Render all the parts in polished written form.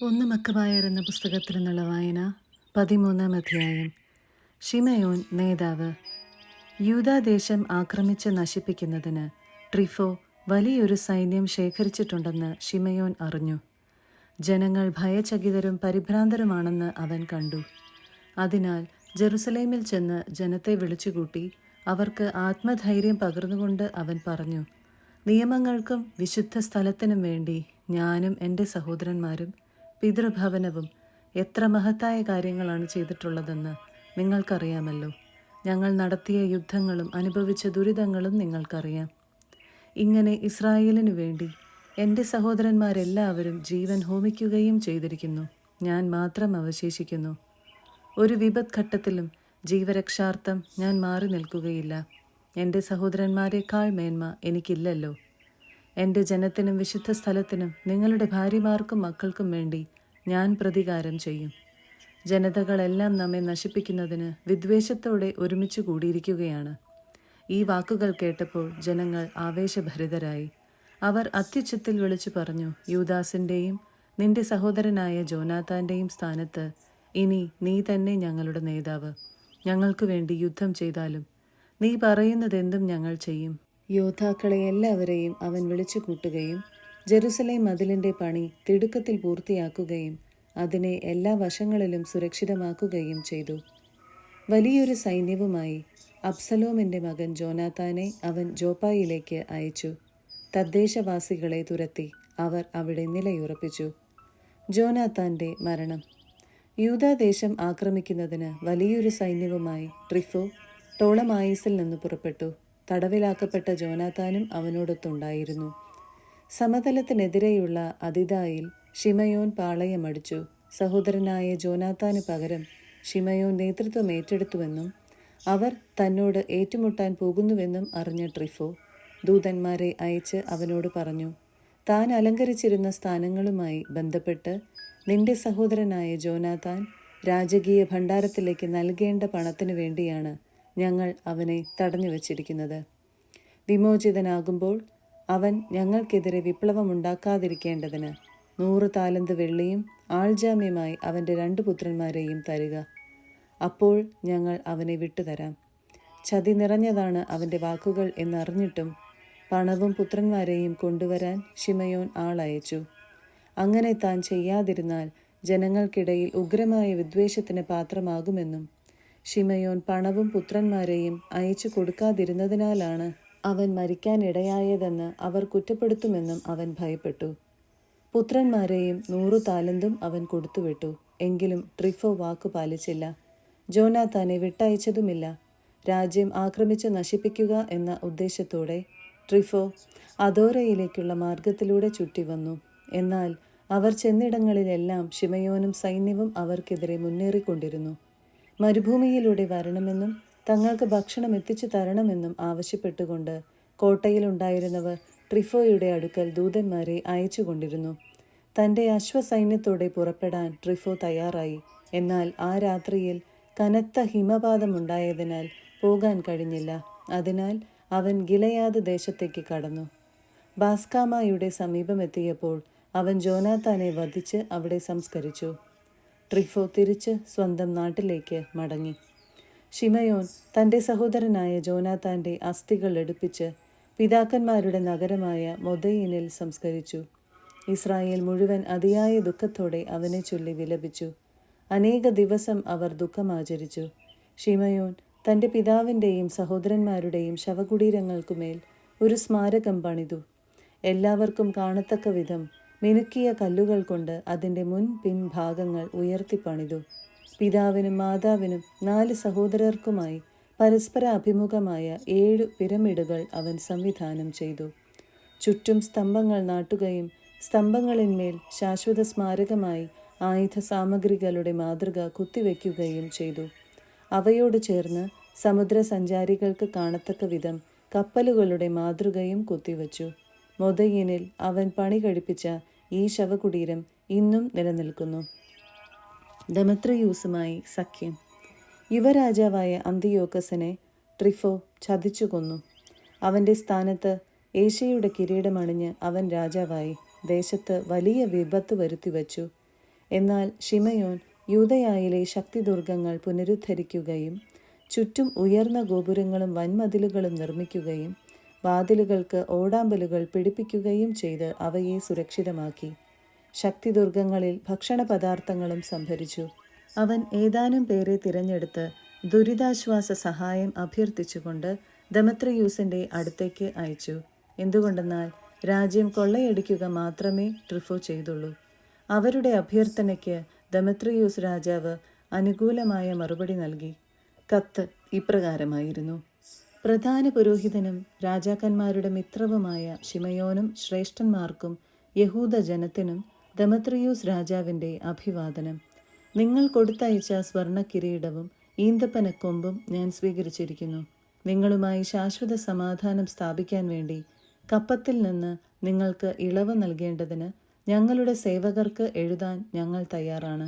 ഒന്ന് മക്കബായർ എന്ന പുസ്തകത്തിൽ നിന്നുള്ള വായന 13-ാം അധ്യായം. ഷിമയോൻ നേതാവ്. യൂദാദേശം ആക്രമിച്ച് നശിപ്പിക്കുന്നതിന് ട്രിഫോ വലിയൊരു സൈന്യം ശേഖരിച്ചിട്ടുണ്ടെന്ന് ഷിമയോൻ അറിഞ്ഞു. ജനങ്ങൾ ഭയചകിതരും പരിഭ്രാന്തരുമാണെന്ന് അവൻ കണ്ടു. അതിനാൽ ജെറുസലേമിൽ ചെന്ന് ജനത്തെ വിളിച്ചുകൂട്ടി അവർക്ക് ആത്മധൈര്യം പകർന്നുകൊണ്ട് അവൻ പറഞ്ഞു, നിയമങ്ങൾക്കും വിശുദ്ധ സ്ഥലത്തിനും വേണ്ടി ഞാനും എൻ്റെ സഹോദരന്മാരും പിതൃഭവനവും എത്ര മഹത്തായ കാര്യങ്ങളാണ് ചെയ്തിട്ടുള്ളതെന്ന് നിങ്ങൾക്കറിയാമല്ലോ. ഞങ്ങൾ നടത്തിയ യുദ്ധങ്ങളും അനുഭവിച്ച ദുരിതങ്ങളും നിങ്ങൾക്കറിയാം. ഇങ്ങനെ ഇസ്രായേലിനു വേണ്ടി എൻ്റെ സഹോദരന്മാരെല്ലാവരും ജീവൻ ഹോമിക്കുകയും ചെയ്തിരിക്കുന്നു. ഞാൻ മാത്രം അവശേഷിക്കുന്നു. ഒരു വിപത്ഘട്ടത്തിലും ജീവരക്ഷാർത്ഥം ഞാൻ മാറി നിൽക്കുകയില്ല. എൻ്റെ സഹോദരന്മാരെക്കാൾ മേന്മ എനിക്കില്ലല്ലോ. എൻ്റെ ജനത്തിനും വിശുദ്ധ സ്ഥലത്തിനും നിങ്ങളുടെ ഭാര്യമാർക്കും മക്കൾക്കും വേണ്ടി ഞാൻ പ്രതികാരം ചെയ്യും. ജനതകളെല്ലാം നമ്മെ നശിപ്പിക്കുന്നതിന് വിദ്വേഷത്തോടെ ഒരുമിച്ച് കൂടിയിരിക്കുകയാണ്. ഈ വാക്കുകൾ കേട്ടപ്പോൾ ജനങ്ങൾ ആവേശഭരിതരായി. അവർ അത്യുച്ചത്തിൽ വിളിച്ചു പറഞ്ഞു, യൂദാസിൻ്റെയും നിന്റെ സഹോദരനായ ജോനാഥാൻ്റെയും സ്ഥാനത്ത് ഇനി നീ തന്നെ ഞങ്ങളുടെ നേതാവ്. ഞങ്ങൾക്ക് വേണ്ടി യുദ്ധം ചെയ്താലും നീ പറയുന്നതെന്തും ഞങ്ങൾ ചെയ്യും. യോദ്ധാക്കളെ എല്ലാവരെയും അവൻ വിളിച്ചു കൂട്ടുകയും ജെറുസലേം മതിലിൻ്റെ പണി തിടുക്കത്തിൽ പൂർത്തിയാക്കുകയും അതിനെ എല്ലാ വശങ്ങളിലും സുരക്ഷിതമാക്കുകയും ചെയ്തു. വലിയൊരു സൈന്യവുമായി അബ്സലോമിൻ്റെ മകൻ ജോനാഥാനെ അവൻ ജോപ്പായിലേക്ക് അയച്ചു. തദ്ദേശവാസികളെ തുരത്തി അവർ അവിടെ നിലയുറപ്പിച്ചു. ജോനാഥാൻ്റെ മരണം. യൂദാദേശം ആക്രമിക്കുന്നതിന് വലിയൊരു സൈന്യവുമായി ട്രിഫോ ടോളമായിസിൽ നിന്ന് പുറപ്പെട്ടു. തടവിലാക്കപ്പെട്ട ജോനാഥാനും അവനോടൊത്തുണ്ടായിരുന്നു. സമതലത്തിനെതിരെയുള്ള അതിദായിൽ ഷിമയോൻ പാളയമടിച്ചു. സഹോദരനായ ജോനാഥാന് പകരം ഷിമയോൻ നേതൃത്വം ഏറ്റെടുത്തുവെന്നും അവർ തന്നോട് ഏറ്റുമുട്ടാൻ പോകുന്നുവെന്നും അറിഞ്ഞ ട്രിഫോ ദൂതന്മാരെ അയച്ച് അവനോട് പറഞ്ഞു, താൻ അലങ്കരിച്ചിരുന്ന സ്ഥാനങ്ങളുമായി ബന്ധപ്പെട്ട് നിന്റെ സഹോദരനായ ജോനാഥാൻ രാജകീയ ഭണ്ഡാരത്തിലേക്ക് നൽകേണ്ട പണത്തിനു വേണ്ടിയാണ് ഞങ്ങൾ അവനെ തടഞ്ഞു വച്ചിരിക്കുന്നത്. വിമോചിതനാകുമ്പോൾ അവൻ ഞങ്ങൾക്കെതിരെ വിപ്ലവമുണ്ടാക്കാതിരിക്കേണ്ടതിന് 100 താലന്ത് വെള്ളിയും ആൾജാമ്യമായി അവൻ്റെ 2 പുത്രന്മാരെയും തരിക. അപ്പോൾ ഞങ്ങൾ അവനെ വിട്ടുതരാം. ചതി നിറഞ്ഞതാണ് അവൻ്റെ വാക്കുകൾ എന്നറിഞ്ഞിട്ടും പണവും പുത്രന്മാരെയും കൊണ്ടുവരാൻ ഷിമയോൻ ആളയച്ചു. അങ്ങനെ താൻ ചെയ്യാതിരുന്നാൽ ജനങ്ങൾക്കിടയിൽ ഉഗ്രമായ വിദ്വേഷത്തിന് പാത്രമാകുമെന്നും ഷിമയോൻ പണവും പുത്രന്മാരെയും അയച്ചു കൊടുക്കാതിരുന്നതിനാലാണ് അവൻ മരിക്കാനിടയായതെന്ന് അവർ കുറ്റപ്പെടുത്തുമെന്നും അവൻ ഭയപ്പെട്ടു. പുത്രന്മാരെയും 100 താലന്തും അവൻ കൊടുത്തുവിട്ടു. എങ്കിലും ട്രിഫോ വാക്കു പാലിച്ചില്ല. ജോനാഥാനെ വിട്ടയച്ചതുമില്ല. രാജ്യം ആക്രമിച്ച് നശിപ്പിക്കുക എന്ന ഉദ്ദേശത്തോടെ ട്രിഫോ അദോരയിലേക്കുള്ള മാർഗത്തിലൂടെ ചുറ്റിവന്നു. എന്നാൽ അവർ ചെന്നിടങ്ങളിലെല്ലാം ഷിമയോനും സൈന്യവും അവർക്കെതിരെ മുന്നേറിക്കൊണ്ടിരുന്നു. മരുഭൂമിയിലൂടെ വരണമെന്നും തങ്ങൾക്ക് ഭക്ഷണം എത്തിച്ചു തരണമെന്നും ആവശ്യപ്പെട്ടുകൊണ്ട് കോട്ടയിലുണ്ടായിരുന്നവർ ട്രിഫോയുടെ അടുക്കൽ ദൂതന്മാരെ അയച്ചുകൊണ്ടിരുന്നു. തൻ്റെ അശ്വസൈന്യത്തോടെ പുറപ്പെടാൻ ട്രിഫോ തയ്യാറായി. എന്നാൽ ആ രാത്രിയിൽ കനത്ത ഹിമപാതമുണ്ടായതിനാൽ പോകാൻ കഴിഞ്ഞില്ല. അതിനാൽ അവൻ ഗിലയാദ് ദേശത്തേക്ക് കടന്നു. ബാസ്കാമായുടെ സമീപമെത്തിയപ്പോൾ അവൻ ജോനാഥാനെ വധിച്ച് അവിടെ സംസ്കരിച്ചു. ട്രിഫോ തിരിച്ച് സ്വന്തം നാട്ടിലേക്ക് മടങ്ങി. ഷിമയോൻ തൻ്റെ സഹോദരനായ ജോനാഥാൻ്റെ അസ്ഥികൾ എടുപ്പിച്ച് പിതാക്കന്മാരുടെ നഗരമായ മൊദയിനിൽ സംസ്കരിച്ചു. ഇസ്രായേൽ മുഴുവൻ അതിയായ ദുഃഖത്തോടെ അവനെ ചൊല്ലി വിലപിച്ചു. അനേക ദിവസം അവർ ദുഃഖമാചരിച്ചു. ഷിമയോൻ തൻ്റെ പിതാവിൻ്റെയും സഹോദരന്മാരുടെയും ശവകുടീരങ്ങൾക്കുമേൽ ഒരു സ്മാരകം പണിതു. എല്ലാവർക്കും കാണത്തക്ക വിധം മിനുക്കിയ കല്ലുകൾ കൊണ്ട് അതിൻ്റെ പിൻ ഭാഗങ്ങൾ ഉയർത്തിപ്പണിതു. പിതാവിനും മാതാവിനും 4 സഹോദരർക്കുമായി പരസ്പര അഭിമുഖമായ 7 പിരമിഡുകൾ അവൻ സംവിധാനം ചെയ്തു. ചുറ്റും സ്തംഭങ്ങൾ നാട്ടുകയും സ്തംഭങ്ങളിന്മേൽ ശാശ്വത സ്മാരകമായി ആയുധ സാമഗ്രികളുടെ മാതൃക കുത്തിവെക്കുകയും ചെയ്തു. അവയോട് ചേർന്ന് സമുദ്രസഞ്ചാരികൾക്ക് കാണത്തക്ക വിധം കപ്പലുകളുടെ മാതൃകയും കുത്തിവച്ചു. മൊദയിനിൽ അവൻ പണി കഴിപ്പിച്ച ഈ ശവകുടീരം ഇന്നും നിലനിൽക്കുന്നു. ദമത്രിയൂസുമായി സഖ്യം. യുവരാജാവായ അന്തിയോക്കസിനെ ട്രിഫോ ചതിച്ചു കൊന്നു. അവൻ്റെ സ്ഥാനത്ത് ഏഷ്യയുടെ കിരീടമണിഞ്ഞ് അവൻ രാജാവായി. ദേശത്ത് വലിയ വിപത്ത് വരുത്തിവച്ചു. എന്നാൽ ശിമയോൻ യൂദയായിലെ ശക്തിദുർഗങ്ങൾ പുനരുദ്ധരിക്കുകയും ചുറ്റും ഉയർന്ന ഗോപുരങ്ങളും വൻമതിലുകളും നിർമ്മിക്കുകയും വാതിലുകൾക്ക് ഓടാമ്പലുകൾ പിടിപ്പിക്കുകയും ചെയ്ത് അവയെ സുരക്ഷിതമാക്കി. ശക്തിദുർഗങ്ങളിൽ ഭക്ഷണപദാർത്ഥങ്ങളും സംഭരിച്ചു. അവൻ ഏതാനും പേരെ തിരഞ്ഞെടുത്ത് ദുരിതാശ്വാസ സഹായം അഭ്യർത്ഥിച്ചുകൊണ്ട് ദെമത്രിയൂസിന്റെ അടുത്തേക്ക് അയച്ചു. എന്തുകൊണ്ടെന്നാൽ രാജ്യം കൊള്ളയടിക്കുക മാത്രമേ ട്രിഫോ ചെയ്തുള്ളൂ. അവരുടെ അഭ്യർത്ഥനയ്ക്ക് ദെമത്രിയൂസ് രാജാവ് അനുകൂലമായ മറുപടി നൽകി. കത്ത് ഇപ്രകാരമായിരുന്നു: പ്രധാന പുരോഹിതനും രാജാക്കന്മാരുടെ മിത്രവുമായ ശിമയോനും ശ്രേഷ്ഠന്മാർക്കും യഹൂദ ജനത്തിനും ദെമത്രിയൂസ് രാജാവിൻ്റെ അഭിവാദനം. നിങ്ങൾ കൊടുത്തയച്ച സ്വർണ്ണ കിരീടവും ഈന്തപ്പനക്കൊമ്പും ഞാൻ സ്വീകരിച്ചിരിക്കുന്നു. നിങ്ങളുമായി ശാശ്വത സമാധാനം സ്ഥാപിക്കാൻ വേണ്ടി കപ്പത്തിൽ നിന്ന് നിങ്ങൾക്ക് ഇളവ് നൽകേണ്ടതിന് ഞങ്ങളുടെ സേവകർക്ക് എഴുതാൻ ഞങ്ങൾ തയ്യാറാണ്.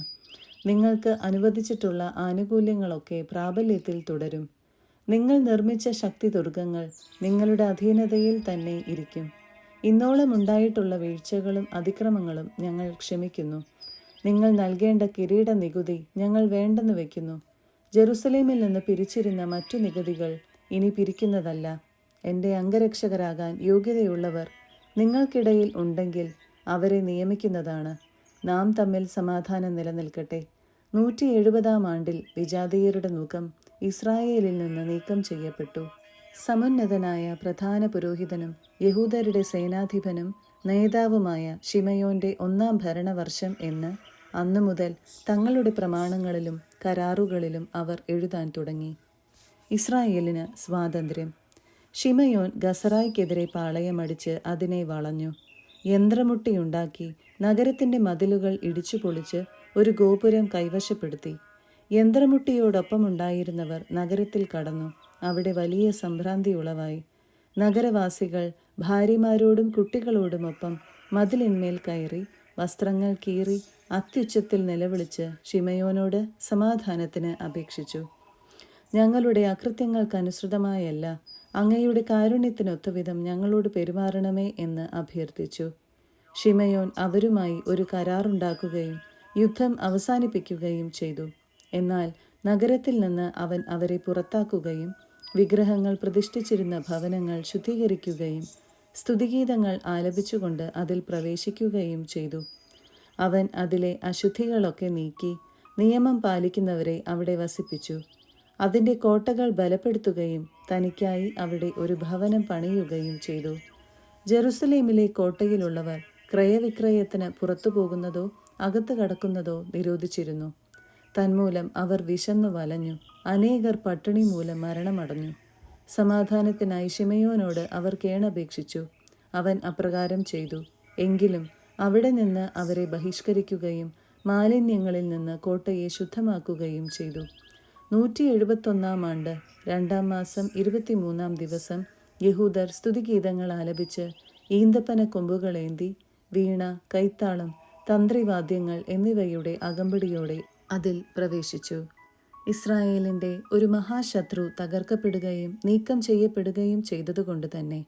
നിങ്ങൾക്ക് അനുവദിച്ചിട്ടുള്ള ആനുകൂല്യങ്ങളൊക്കെ പ്രാബല്യത്തിൽ തുടരും. നിങ്ങൾ നിർമ്മിച്ച ശക്തിദുർഗങ്ങൾ നിങ്ങളുടെ അധീനതയിൽ തന്നെ ഇരിക്കും. ഇന്നോളം ഉണ്ടായിട്ടുള്ള വീഴ്ചകളും അതിക്രമങ്ങളും ഞങ്ങൾ ക്ഷമിക്കുന്നു. നിങ്ങൾ നൽകേണ്ട കിരീട നികുതി ഞങ്ങൾ വേണ്ടെന്ന് വയ്ക്കുന്നു. ജെറുസലേമിൽ നിന്ന് പിരിച്ചിരുന്ന മറ്റു നികുതികൾ ഇനി പിരിക്കുന്നതല്ല. എൻ്റെ അംഗരക്ഷകരാകാൻ യോഗ്യതയുള്ളവർ നിങ്ങൾക്കിടയിൽ ഉണ്ടെങ്കിൽ അവരെ നിയമിക്കുന്നതാണ്. നാം തമ്മിൽ സമാധാനം നിലനിൽക്കട്ടെ. 170 ആണ്ടിൽ വിജാതീയരുടെ മുഖം ഇസ്രായേലിൽ നിന്ന് നീക്കം ചെയ്യപ്പെട്ടു. സമുന്നതനായ പ്രധാന പുരോഹിതനും യഹൂദരുടെ സേനാധിപനും നേതാവുമായ ശിമയോന്റെ 1-ാം ഭരണവർഷം എന്ന് അന്നു മുതൽ തങ്ങളുടെ പ്രമാണങ്ങളിലും കരാറുകളിലും അവർ എഴുതാൻ തുടങ്ങി. ഇസ്രായേലിന് സ്വാതന്ത്ര്യം. ശിമയോൻ ഗസറായ്ക്കെതിരെ പാളയമടിച്ച് അതിനെ വളഞ്ഞു. യന്ത്രമുട്ടിയുണ്ടാക്കി നഗരത്തിൻ്റെ മതിലുകൾ ഇടിച്ചു പൊളിച്ച് ഒരു ഗോപുരം കൈവശപ്പെടുത്തി. യന്ത്രമുട്ടിയോടൊപ്പമുണ്ടായിരുന്നവർ നഗരത്തിൽ കടന്നു. അവിടെ വലിയ സംഭ്രാന്തി ഉളവായി. നഗരവാസികൾ ഭാര്യമാരോടും കുട്ടികളോടുമൊപ്പം മതിലിന്മേൽ കയറി വസ്ത്രങ്ങൾ കീറി അത്യുച്ചത്തിൽ നിലവിളിച്ച് ശിമയോനോട് സമാധാനത്തിന് അപേക്ഷിച്ചു. ഞങ്ങളുടെ അകൃത്യങ്ങൾക്കനുസൃതമായല്ല, അങ്ങയുടെ കാരുണ്യത്തിനൊത്തവിധം ഞങ്ങളോട് പെരുമാറണമേ എന്ന് അഭ്യർത്ഥിച്ചു. ശിമയോൻ അവരുമായി ഒരു കരാറുണ്ടാക്കുകയും യുദ്ധം അവസാനിപ്പിക്കുകയും ചെയ്തു. എന്നാൽ നഗരത്തിൽ നിന്ന് അവൻ അവരെ പുറത്താക്കുകയും വിഗ്രഹങ്ങൾ പ്രതിഷ്ഠിച്ചിരുന്ന ഭവനങ്ങൾ ശുദ്ധീകരിക്കുകയും സ്തുതിഗീതങ്ങൾ ആലപിച്ചുകൊണ്ട് അതിൽ പ്രവേശിക്കുകയും ചെയ്തു. അവൻ അതിലെ അശുദ്ധികളൊക്കെ നീക്കി നിയമം പാലിക്കുന്നവരെ അവിടെ വസിപ്പിച്ചു. അതിൻ്റെ കോട്ടകൾ ബലപ്പെടുത്തുകയും തനിക്കായി അവിടെ ഒരു ഭവനം പണിയുകയും ചെയ്തു. ജെറുസലേമിലെ കോട്ടയിലുള്ളവർ ക്രയവിക്രയത്തിന് പുറത്തു പോകുന്നതോ അകത്ത് കടക്കുന്നതോ നിരോധിച്ചിരുന്നു. തന്മൂലം അവർ വിശന്നു വലഞ്ഞു. അനേകർ പട്ടിണി മൂലം മരണമടഞ്ഞു. സമാധാനത്തിനായി ശിമയോനോട് അവർ കേണപേക്ഷിച്ചു. അവൻ അപ്രകാരം ചെയ്തു. എങ്കിലും അവിടെ നിന്ന് അവരെ ബഹിഷ്കരിക്കുകയും മാലിന്യങ്ങളിൽ നിന്ന് കോട്ടയെ ശുദ്ധമാക്കുകയും ചെയ്തു. 171-ാം ആണ്ട് 2-ാം മാസം 23-ാം ദിവസം യഹൂദർ സ്തുതിഗീതങ്ങൾ ആലപിച്ച് ഈന്തപ്പന കൊമ്പുകളേന്തി വീണ, കൈത്താളം, തന്ത്രിവാദ്യങ്ങൾ എന്നിവയുടെ അകമ്പടിയോടെ അതിൽ പ്രവേശിച്ചു. ഇസ്രായേലിൻ്റെ ഒരു മഹാശത്രു തകർക്കപ്പെടുകയും നീക്കം ചെയ്യപ്പെടുകയും ചെയ്തതുകൊണ്ട് തന്നെ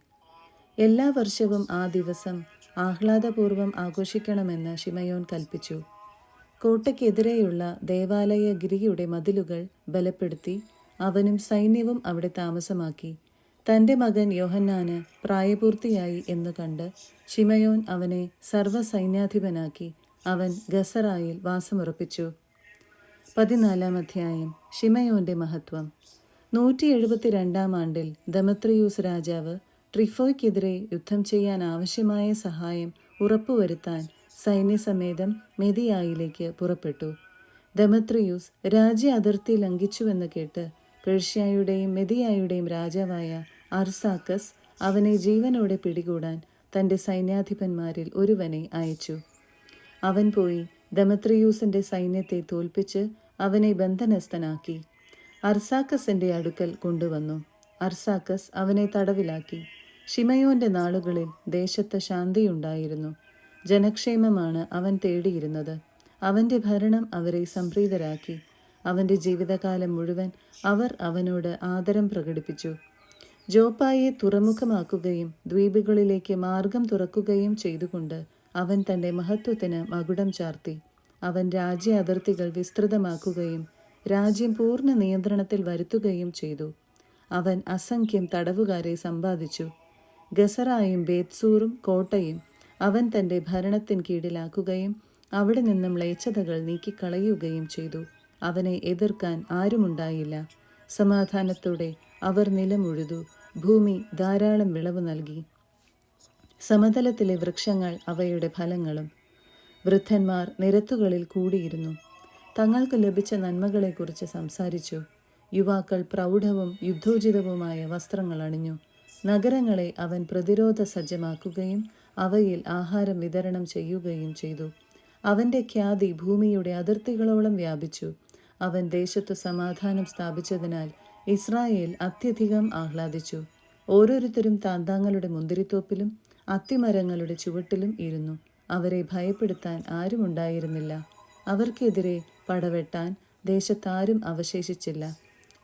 എല്ലാ വർഷവും ആ ദിവസം ആഹ്ലാദപൂർവ്വം ആഘോഷിക്കണമെന്ന് ശിമയോൻ കൽപ്പിച്ചു. കോട്ടയ്ക്കെതിരെയുള്ള ദേവാലയ ഗിരിയുടെ മതിലുകൾ ബലപ്പെടുത്തി അവനും സൈന്യവും അവിടെ താമസമാക്കി. തൻ്റെ മകൻ യോഹന്നാന് പ്രായപൂർത്തിയായി എന്ന് കണ്ട് ശിമയോൻ അവനെ സർവ്വസൈന്യാധിപനാക്കി. അവൻ ഗസറായിൽ വാസമുറപ്പിച്ചു. 14-ാം അധ്യായം. ശിമയോന്റെ മഹത്വം. 172-ാം ആണ്ടിൽ ദെമത്രിയൂസ് രാജാവ് ട്രിഫോയ്ക്കെതിരെ യുദ്ധം ചെയ്യാൻ ആവശ്യമായ സഹായം ഉറപ്പുവരുത്താൻ സൈന്യസമേതം മെതിയായിലേക്ക് പുറപ്പെട്ടു. ദെമത്രിയൂസ് രാജ്യ അതിർത്തി ലംഘിച്ചുവെന്ന് കേട്ട് പേർഷ്യയുടെയും മെതിയായുടെയും രാജാവായ അർസാക്കസ് അവനെ ജീവനോടെ പിടികൂടാൻ തൻ്റെ സൈന്യാധിപന്മാരിൽ ഒരുവനെ അയച്ചു. അവൻ പോയി ദെമത്രിയൂസിന്റെ സൈന്യത്തെ തോൽപ്പിച്ച് അവനെ ബന്ധനസ്ഥനാക്കി അർസാക്കസിന്റെ അടുക്കൽ കൊണ്ടുവന്നു. അർസാക്കസ് അവനെ തടവിലാക്കി. ശിമയോന്റെ നാളുകളിൽ ദേശത്ത് ശാന്തിയുണ്ടായിരുന്നു. ജനക്ഷേമമാണ് അവൻ തേടിയിരുന്നത്. അവന്റെ ഭരണം അവരെ സംപ്രീതരാക്കി. അവന്റെ ജീവിതകാലം മുഴുവൻ അവർ അവനോട് ആദരം പ്രകടിപ്പിച്ചു. ജോപ്പായെ തുറമുഖമാക്കുകയും ദ്വീപുകളിലേക്ക് മാർഗം തുറക്കുകയും ചെയ്തുകൊണ്ട് അവൻ തൻ്റെ മഹത്വത്തിന് മകുടം ചാർത്തി. അവൻ രാജ്യ അതിർത്തികൾ വിസ്തൃതമാക്കുകയും രാജ്യം പൂർണ്ണ നിയന്ത്രണത്തിൽ വരുത്തുകയും ചെയ്തു. അവൻ അസംഖ്യം തടവുകാരെ സമ്പാദിച്ചു. ഗസറായും ബേത്സൂറും കോട്ടയും അവൻ തൻ്റെ ഭരണത്തിൻ കീഴിലാക്കുകയും അവിടെ നിന്നും മ്ലേച്ഛതകൾ നീക്കിക്കളയുകയും ചെയ്തു. അവനെ എതിർക്കാൻ ആരുമുണ്ടായില്ല. സമാധാനത്തോടെ അവർ നിലമുഴുതു. ഭൂമി ധാരാളം വിളവ് നൽകി. സമതലത്തിലെ വൃക്ഷങ്ങൾ അവയുടെ ഫലങ്ങളും. വൃദ്ധന്മാർ നിരത്തുകളിൽ കൂടിയിരുന്നു. തങ്ങൾക്ക് ലഭിച്ച നന്മകളെക്കുറിച്ച് സംസാരിച്ചു. യുവാക്കൾ പ്രൗഢവും യുദ്ധോചിതവുമായ വസ്ത്രങ്ങൾ അണിഞ്ഞു. നഗരങ്ങളെ അവൻ പ്രതിരോധ സജ്ജമാക്കുകയും അവയിൽ ആഹാരം വിതരണം ചെയ്യുകയും ചെയ്തു. അവൻ്റെ ഖ്യാതി ഭൂമിയുടെ അതിർത്തികളോളം വ്യാപിച്ചു. അവൻ ദേശത്തു സമാധാനം സ്ഥാപിച്ചതിനാൽ ഇസ്രായേൽ അത്യധികം ആഹ്ലാദിച്ചു. ഓരോരുത്തരും താന്താങ്ങളുടെ മുന്തിരിത്തോപ്പിലും അത്തിമരങ്ങളുടെ ചുവട്ടിലും ഇരുന്നു. അവരെ ഭയപ്പെടുത്താൻ ആരുമുണ്ടായിരുന്നില്ല. അവർക്കെതിരെ പടവെട്ടാൻ ദേശത്താരും അവശേഷിച്ചില്ല.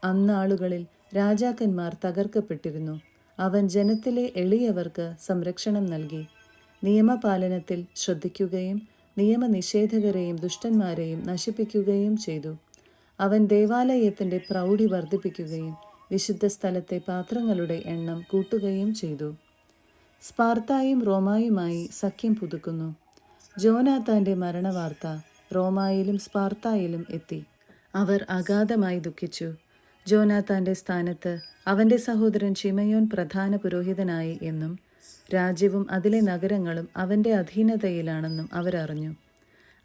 അന്നാളുകളിൽ രാജാക്കന്മാർ തകർക്കപ്പെട്ടിരുന്നു. അവൻ ജനത്തിലെ എളിയവർക്ക് സംരക്ഷണം നൽകി. നിയമപാലനത്തിൽ ശ്രദ്ധിക്കുകയും നിയമനിഷേധകരെയും ദുഷ്ടന്മാരെയും നശിപ്പിക്കുകയും ചെയ്തു. അവൻ ദേവാലയത്തിൻ്റെ പ്രൗഢി വർദ്ധിപ്പിക്കുകയും വിശുദ്ധ സ്ഥലത്തെ പാത്രങ്ങളുടെ എണ്ണം കൂട്ടുകയും ചെയ്തു. സ്പാർത്തായും റോമായുമായി സഖ്യം പുതുക്കുന്നു. ജോനാഥാന്റെ മരണവാർത്ത റോമായിലും സ്പാർത്തായിലും എത്തി. അവർ അഗാധമായി ദുഃഖിച്ചു. ജോനാഥാന്റെ സ്ഥാനത്ത് അവൻ്റെ സഹോദരൻ ശിമയോൻ പ്രധാന പുരോഹിതനായി എന്നും രാജ്യവും അതിലെ നഗരങ്ങളും അവൻ്റെ അധീനതയിലാണെന്നും അവരറിഞ്ഞു.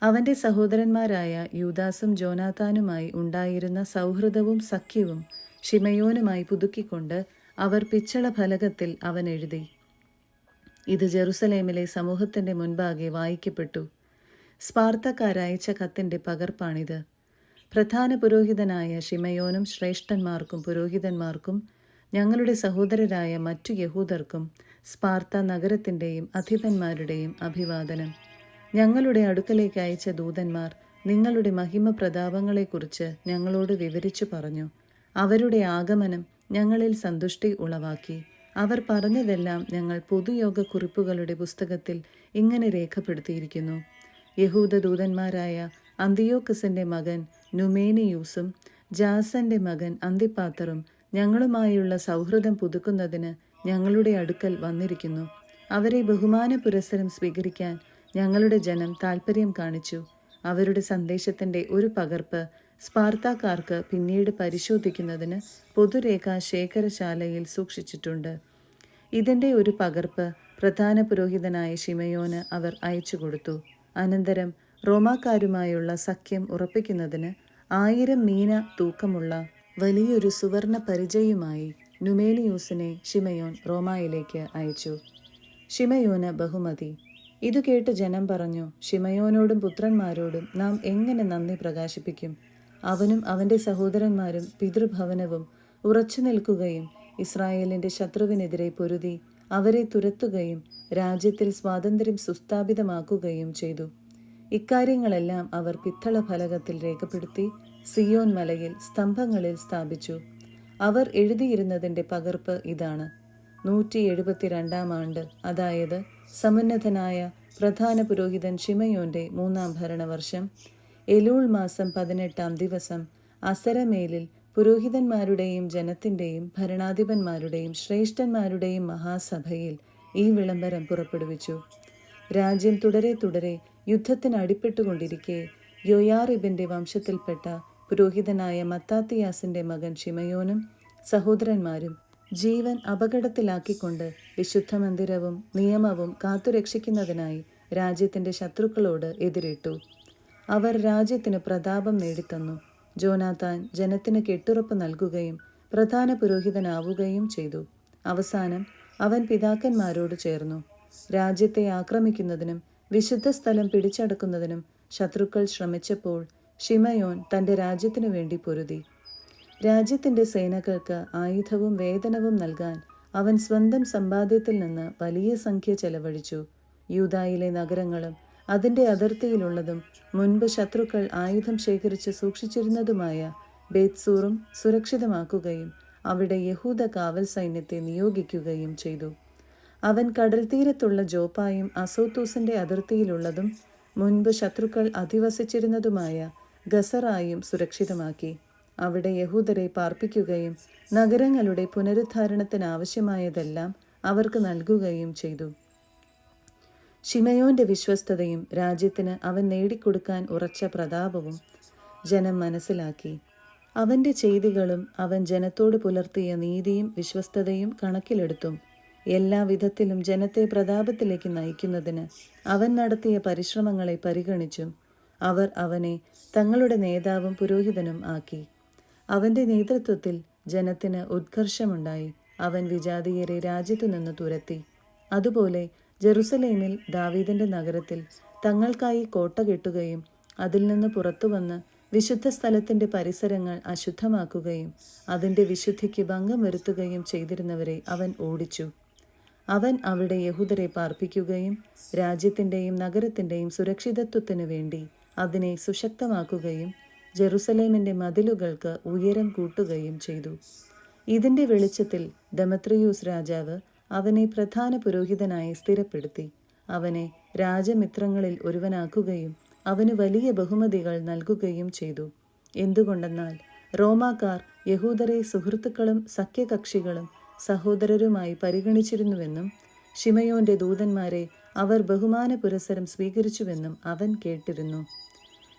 അവൻ്റെ സഹോദരന്മാരായ യൂദാസും ജോനാഥാനുമായി ഉണ്ടായിരുന്ന സൗഹൃദവും സഖ്യവും ശിമയോനുമായി പുതുക്കിക്കൊണ്ട് അവർ പിച്ചള ഫലകത്തിൽ അവൻ എഴുതി. ഇത് ജെറുസലേമിലെ സമൂഹത്തിൻ്റെ മുൻപാകെ വായിക്കപ്പെട്ടു. സ്പാർത്തക്കാരയച്ച കത്തിൻ്റെ പകർപ്പാണിത്. പ്രധാന പുരോഹിതനായ ശിമയോനും ശ്രേഷ്ഠന്മാർക്കും പുരോഹിതന്മാർക്കും ഞങ്ങളുടെ സഹോദരരായ മറ്റു യഹൂദർക്കും സ്പാർത്ത നഗരത്തിൻ്റെയും അധിപന്മാരുടെയും അഭിവാദനം. ഞങ്ങളുടെ അടുക്കലേക്ക് അയച്ച ദൂതന്മാർ നിങ്ങളുടെ മഹിമ പ്രതാപങ്ങളെക്കുറിച്ച് ഞങ്ങളോട് വിവരിച്ചു പറഞ്ഞു. അവരുടെ ആഗമനം ഞങ്ങളിൽ സന്തുഷ്ടി ഉളവാക്കി. അവർ പറഞ്ഞതെല്ലാം ഞങ്ങൾ പൊതുയോഗ കുറിപ്പുകളുടെ പുസ്തകത്തിൽ ഇങ്ങനെ രേഖപ്പെടുത്തിയിരിക്കുന്നു. യഹൂദ ദൂതന്മാരായ അന്തിയോക്കസിൻ്റെ മകൻ നുമേനിയൂസും ജാസന്റെ മകൻ അന്തിപ്പാത്തറും ഞങ്ങളുമായുള്ള സൗഹൃദം പുതുക്കുന്നതിന് ഞങ്ങളുടെ അടുക്കൽ വന്നിരിക്കുന്നു. അവരെ ബഹുമാന പുരസ്സരം സ്വീകരിക്കാൻ ഞങ്ങളുടെ ജനം താൽപ്പര്യം കാണിച്ചു. അവരുടെ സന്ദേശത്തിൻ്റെ ഒരു പകർപ്പ് സ്പാർത്താക്കാർക്ക് പിന്നീട് പരിശോധിക്കുന്നതിന് പൊതുരേഖാ ശേഖരശാലയിൽ സൂക്ഷിച്ചിട്ടുണ്ട്. ഇതിൻ്റെ ഒരു പകർപ്പ് പ്രധാന പുരോഹിതനായ ശിമയോന് അവർ അയച്ചു കൊടുത്തു. അനന്തരം റോമാക്കാരുമായുള്ള സഖ്യം ഉറപ്പിക്കുന്നതിന് 1000 മീന തൂക്കമുള്ള വലിയൊരു സുവർണ പരിചയുമായി നുമേനിയൂസിനെ ശിമയോൻ റോമായിലേക്ക് അയച്ചു. ശിമയോന് ബഹുമതി. ഇതു കേട്ട് ജനം പറഞ്ഞു, ശിമയോനോടും പുത്രന്മാരോടും നാം എങ്ങനെ നന്ദി പ്രകാശിപ്പിക്കും? അവനും അവൻ്റെ സഹോദരന്മാരും പിതൃഭവനവും ഉറച്ചു നിൽക്കുകയും ഇസ്രായേലിൻ്റെ ശത്രുവിനെതിരെ പൊരുതി അവരെ തുരത്തുകയും രാജ്യത്തിൽ സ്വാതന്ത്ര്യം സുസ്ഥാപിതമാക്കുകയും ചെയ്തു. ഇക്കാര്യങ്ങളെല്ലാം അവർ പിത്തള ഫലകത്തിൽ രേഖപ്പെടുത്തി സിയോൻ മലയിൽ സ്തംഭങ്ങളിൽ സ്ഥാപിച്ചു. അവർ എഴുതിയിരുന്നതിൻ്റെ പകർപ്പ് ഇതാണ്. 172 ആണ്ട്, അതായത് സമുന്നതനായ പ്രധാന പുരോഹിതൻ ശിമയോന്റെ 3-ാം ഭരണവർഷം, എലൂൾ മാസം 18-ാം ദിവസം അസരമേലിൽ പുരോഹിതന്മാരുടെയും ജനത്തിൻ്റെയും ഭരണാധിപന്മാരുടെയും ശ്രേഷ്ഠന്മാരുടെയും മഹാസഭയിൽ ഈ വിളംബരം പുറപ്പെടുവിച്ചു. രാജ്യം തുടരെ യുദ്ധത്തിന് അടിപ്പെട്ടുകൊണ്ടിരിക്കെ യോയാറിബിൻ്റെ വംശത്തിൽപ്പെട്ട പുരോഹിതനായ മത്താത്തിയാസിൻ്റെ മകൻ ശിമയോനും സഹോദരന്മാരും ജീവൻ അപകടത്തിലാക്കിക്കൊണ്ട് വിശുദ്ധ മന്ദിരവും നിയമവും കാത്തുരക്ഷിക്കുന്നതിനായി രാജ്യത്തിൻ്റെ ശത്രുക്കളോട് എതിരിട്ടു. അവർ രാജ്യത്തിന് പ്രതാപം നേടിത്തന്നു. ജോനാഥാൻ ജനത്തിന് കെട്ടുറപ്പ് നൽകുകയും പ്രധാന പുരോഹിതനാവുകയും ചെയ്തു. അവസാനം അവൻ പിതാക്കന്മാരോട് ചേർന്നു. രാജ്യത്തെ ആക്രമിക്കുന്നതിനും വിശുദ്ധ സ്ഥലം പിടിച്ചടക്കുന്നതിനും ശത്രുക്കൾ ശ്രമിച്ചപ്പോൾ ശിമയോൻ തൻ്റെ രാജ്യത്തിനു വേണ്ടി പൊരുതി. രാജ്യത്തിൻ്റെ സേനകൾക്ക് ആയുധവും വേതനവും നൽകാൻ അവൻ സ്വന്തം സമ്പാദ്യത്തിൽ നിന്ന് വലിയ സംഖ്യ ചെലവഴിച്ചു. യൂദായിലെ നഗരങ്ങളും അതിൻ്റെ അതിർത്തിയിലുള്ളതും മുൻപ് ശത്രുക്കൾ ആയുധം ശേഖരിച്ച് സൂക്ഷിച്ചിരുന്നതുമായ ബേത്സൂറും സുരക്ഷിതമാക്കുകയും അവിടെ യഹൂദ കാവൽ സൈന്യത്തെ നിയോഗിക്കുകയും ചെയ്തു. അവൻ കടൽ തീരത്തുള്ള ജോപ്പായും അസോത്തൂസിൻ്റെ അതിർത്തിയിലുള്ളതും മുൻപ് ശത്രുക്കൾ അധിവസിച്ചിരുന്നതുമായ ഗസറായും സുരക്ഷിതമാക്കി. അവിടെ യഹൂദരെ പാർപ്പിക്കുകയും നഗരങ്ങളുടെ പുനരുദ്ധാരണത്തിനാവശ്യമായതെല്ലാം അവർക്ക് നൽകുകയും ചെയ്തു. ശിമയോന്റെ വിശ്വസ്തതയും രാജ്യത്തിന് അവൻ നേടിക്കൊടുക്കാൻ ഉറച്ച പ്രതാപവും ജനം മനസ്സിലാക്കി. അവന്റെ ചെയ്തികളും അവൻ ജനത്തോട് പുലർത്തിയ നീതിയും വിശ്വസ്തതയും കണക്കിലെടുത്തും എല്ലാ വിധത്തിലും ജനത്തെ പ്രതാപത്തിലേക്ക് നയിക്കുന്നതിന് അവൻ നടത്തിയ പരിശ്രമങ്ങളെ പരിഗണിച്ചും അവർ അവനെ തങ്ങളുടെ നേതാവും പുരോഹിതനും ആക്കി. അവന്റെ നേതൃത്വത്തിൽ ജനത്തിന് ഉത്കർഷമുണ്ടായി. അവൻ വിജാതീയരെ രാജ്യത്തു നിന്ന് തുരത്തി. അതുപോലെ ജെറുസലേമിൽ ദാവീദിന്റെ നഗരത്തിൽ തങ്ങൾക്കായി കോട്ട കെട്ടുകയും അതിൽ നിന്ന് പുറത്തുവന്ന് വിശുദ്ധ സ്ഥലത്തിന്റെ പരിസരങ്ങൾ അശുദ്ധമാക്കുകയും അതിന്റെ വിശുദ്ധിക്ക് ഭംഗം വരുത്തുകയും ചെയ്തിരുന്നവരെ അവൻ ഓടിച്ചു. അവൻ അവിടെ യഹൂദരെ പാർപ്പിക്കുകയും രാജ്യത്തിന്റെയും നഗരത്തിന്റെയും സുരക്ഷിതത്വത്തിനു വേണ്ടി അതിനെ സുശക്തമാക്കുകയും ജെറുസലേമിന്റെ മതിലുകൾക്ക് ഉയരം കൂട്ടുകയും ചെയ്തു. ഇതിന്റെ വെളിച്ചത്തിൽ ദെമത്രിയൂസ് രാജാവ് അവനെ പ്രധാന പുരോഹിതനായി സ്ഥിരപ്പെടുത്തി. അവനെ രാജമിത്രങ്ങളിൽ ഒരുവനാക്കുകയും അവന് വലിയ ബഹുമതികൾ നൽകുകയും ചെയ്തു. എന്തുകൊണ്ടെന്നാൽ റോമാക്കാർ യഹൂദരെ സുഹൃത്തുക്കളും സഖ്യകക്ഷികളും സഹോദരരുമായി പരിഗണിച്ചിരുന്നുവെന്നും ശിമയോന്റെ ദൂതന്മാരെ അവർ ബഹുമാന പുരസ്സരം സ്വീകരിച്ചുവെന്നും അവൻ കേട്ടിരുന്നു.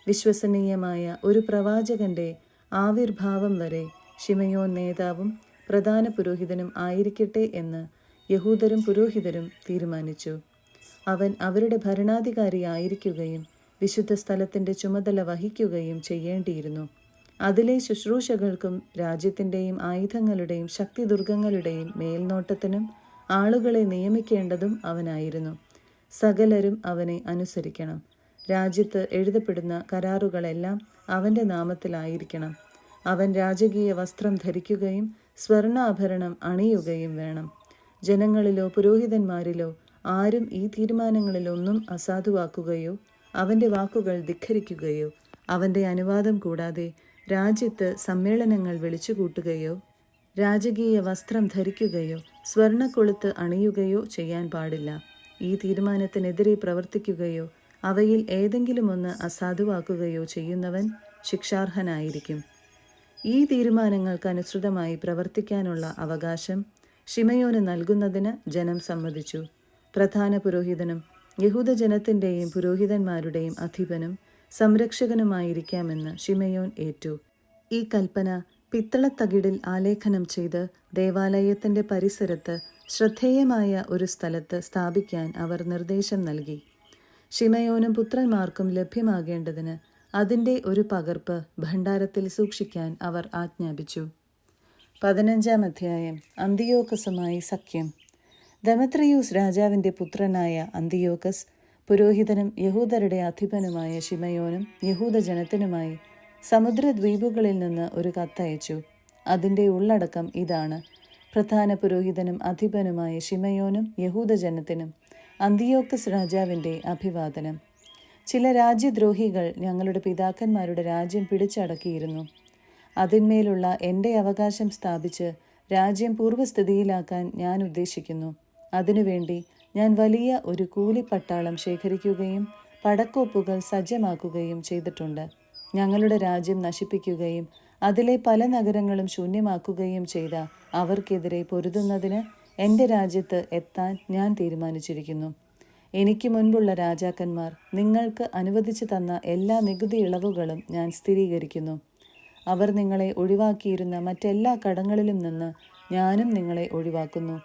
വിശ്വസനീയമായ ഒരു പ്രവാചകന്റെ ആവിർഭാവം വരെ ശിമയോൻ നേതാവും പ്രധാന പുരോഹിതനും ആയിരിക്കട്ടെ എന്ന് യഹൂദരും പുരോഹിതരും തീരുമാനിച്ചു. അവൻ അവരുടെ ഭരണാധികാരിയായിരിക്കുകയും വിശുദ്ധ സ്ഥലത്തിന്റെ ചുമതല വഹിക്കുകയും ചെയ്യേണ്ടിയിരുന്നു. അതിലെ ശുശ്രൂഷകൾക്കും രാജ്യത്തിന്റെയും ആയുധങ്ങളുടെയും ശക്തിദുർഗങ്ങളുടെയും മേൽനോട്ടത്തിനും ആളുകളെ നിയമിക്കേണ്ടതും അവനായിരുന്നു. സകലരും അവനെ അനുസരിക്കണം. രാജ്യത്ത് എഴുതപ്പെടുന്ന കരാറുകളെല്ലാം അവന്റെ നാമത്തിലായിരിക്കണം. അവൻ രാജകീയ വസ്ത്രം ധരിക്കുകയും സ്വർണ്ണാഭരണം അണിയുകയും വേണം. ജനങ്ങളിലോ പുരോഹിതന്മാരിലോ ആരും ഈ തീരുമാനങ്ങളിലൊന്നും അസാധുവാക്കുകയോ അവന്റെ വാക്കുകൾ ധിഖരിക്കുകയോ അവന്റെ അനുവാദം കൂടാതെ രാജ്യത്ത് സമ്മേളനങ്ങൾ വിളിച്ചുകൂട്ടുകയോ രാജകീയ വസ്ത്രം ധരിക്കുകയോ സ്വർണ്ണക്കൊളുത്ത് അണിയുകയോ ചെയ്യാൻ പാടില്ല. ഈ തീരുമാനത്തിനെതിരെ പ്രവർത്തിക്കുകയോ അവയിൽ ഏതെങ്കിലും ഒന്ന് അസാധുവാക്കുകയോ ചെയ്യുന്നവൻ ശിക്ഷാർഹനായിരിക്കും. ഈ തീരുമാനങ്ങൾക്കനുസൃതമായി പ്രവർത്തിക്കാനുള്ള അവകാശം ശിമയോന് നൽകുന്നതിന് ജനം സമ്മതിച്ചു. പ്രധാന പുരോഹിതനും യഹൂദജനത്തിൻ്റെയും പുരോഹിതന്മാരുടെയും അധിപനും സംരക്ഷകനുമായിരിക്കാമെന്ന് ശിമയോൻ ഏറ്റു. ഈ കൽപ്പന പിത്തളത്തകിടിൽ ആലേഖനം ചെയ്ത് ദേവാലയത്തിന്റെ പരിസരത്ത് ശ്രദ്ധേയമായ ഒരു സ്ഥലത്ത് സ്ഥാപിക്കാൻ അവർ നിർദ്ദേശം നൽകി. ശിമയോനും പുത്രന്മാർക്കും ലഭ്യമാകേണ്ടതിന് അതിൻ്റെ ഒരു പകർപ്പ് ഭണ്ഡാരത്തിൽ സൂക്ഷിക്കാൻ അവർ ആജ്ഞാപിച്ചു. 15-ാം അധ്യായം. അന്തിയോക്കസുമായി സഖ്യം. ദെമത്രിയൂസ് രാജാവിൻ്റെ പുത്രനായ അന്തിയോക്കസ് പുരോഹിതനും യഹൂദരുടെ അധിപനുമായ ശിമയോനും യഹൂദജനത്തിനുമായി സമുദ്രദ്വീപുകളിൽ നിന്ന് ഒരു കത്തയച്ചു. അതിൻ്റെ ഉള്ളടക്കം ഇതാണ്: പ്രധാന പുരോഹിതനും അധിപനുമായ ശിമയോനും യഹൂദജനത്തിനും അന്തിയോക്കസ് രാജാവിൻ്റെ അഭിവാദനം. ചില രാജ്യദ്രോഹികൾ ഞങ്ങളുടെ പിതാക്കന്മാരുടെ രാജ്യം പിടിച്ചടക്കിയിരുന്നു. അതിന്മേലുള്ള എൻ്റെ അവകാശം സ്ഥാപിച്ച് രാജ്യം പൂർവ്വസ്ഥിതിയിലാക്കാൻ ഞാൻ ഉദ്ദേശിക്കുന്നു. അതിനുവേണ്ടി ഞാൻ വലിയ ഒരു കൂലിപ്പട്ടാളം ശേഖരിക്കുകയും പടക്കോപ്പുകൾ സജ്ജമാക്കുകയും ചെയ്തിട്ടുണ്ട്. ഞങ്ങളുടെ രാജ്യം നശിപ്പിക്കുകയും അതിലെ പല നഗരങ്ങളും ശൂന്യമാക്കുകയും ചെയ്ത അവർക്കെതിരെ പൊരുതുന്നതിന് എൻ്റെ രാജ്യത്ത് എത്താൻ ഞാൻ തീരുമാനിച്ചിരിക്കുന്നു. എനിക്ക് മുൻപുള്ള രാജാക്കന്മാർ നിങ്ങൾക്ക് അനുവദിച്ചു തന്ന എല്ലാ നികുതി ഇളവുകളും ഞാൻ സ്ഥിരീകരിക്കുന്നു. അവർ നിങ്ങളെ ഒഴിവാക്കിയിരുന്ന മറ്റെല്ലാ കടങ്ങളിലും നിന്ന് ഞാനും നിങ്ങളെ ഒഴിവാക്കുന്നു.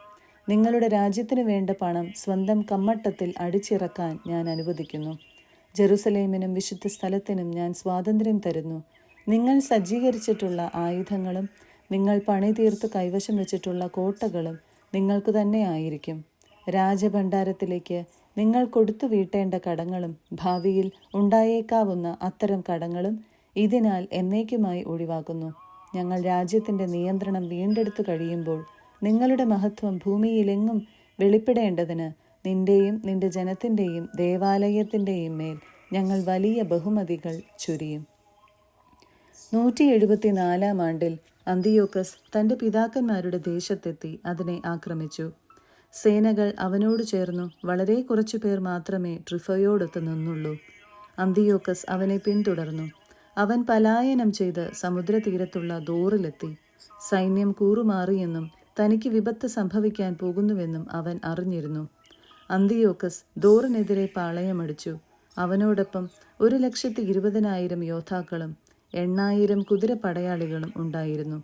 നിങ്ങളുടെ രാജ്യത്തിന് വേണ്ട പണം സ്വന്തം കമ്മട്ടത്തിൽ അടിച്ചിറക്കാൻ ഞാൻ അനുവദിക്കുന്നു. ജെറുസലേമിനും വിശുദ്ധ സ്ഥലത്തിനും ഞാൻ സ്വാതന്ത്ര്യം തരുന്നു. നിങ്ങൾ സജ്ജീകരിച്ചിട്ടുള്ള ആയുധങ്ങളും നിങ്ങൾ പണി തീർത്ത് കൈവശം വെച്ചിട്ടുള്ള കോട്ടകളും നിങ്ങൾക്ക് തന്നെ ആയിരിക്കും. രാജഭണ്ഡാരത്തിലേക്ക് നിങ്ങൾ കൊടുത്തു വീട്ടേണ്ട കടങ്ങളും ഭാവിയിൽ ഉണ്ടായേക്കാവുന്ന അത്തരം കടങ്ങളും ഇതിനാൽ എന്നേക്കുമായി ഒഴിവാക്കുന്നു. ഞങ്ങൾ രാജ്യത്തിൻ്റെ നിയന്ത്രണം വീണ്ടെടുത്തു കഴിയുമ്പോൾ നിങ്ങളുടെ മഹത്വം ഭൂമിയിലെങ്ങും വെളിപ്പെടേണ്ടതിന് നിന്റെയും നിന്റെ ജനത്തിൻ്റെയും ദേവാലയത്തിൻ്റെയും മേൽ ഞങ്ങൾ വലിയ ബഹുമതികൾ ചൊരിയും. 174-ാം ആണ്ടിൽ അന്തിയോക്കസ് തൻ്റെ പിതാക്കന്മാരുടെ ദേശത്തെത്തി അതിനെ ആക്രമിച്ചു. സേനകൾ അവനോട് ചേർന്നു. വളരെ കുറച്ചു പേർ മാത്രമേ ട്രിഫയോടൊത്ത് നിന്നുള്ളൂ. അന്തിയോക്കസ് അവനെ പിന്തുടർന്നു. അവൻ പലായനം ചെയ്ത് സമുദ്രതീരത്തുള്ള ദോറിലെത്തി. സൈന്യം കൂറുമാറിയെന്നും തനിക്ക് വിപത്ത് സംഭവിക്കാൻ പോകുന്നുവെന്നും അവൻ അറിഞ്ഞിരുന്നു. അന്തിയോക്കസ് ദോറിനെതിരെ പാളയമടിച്ചു. അവനോടൊപ്പം 120,000 യോദ്ധാക്കളും 8,000 കുതിരപ്പടയാളികളും ഉണ്ടായിരുന്നു.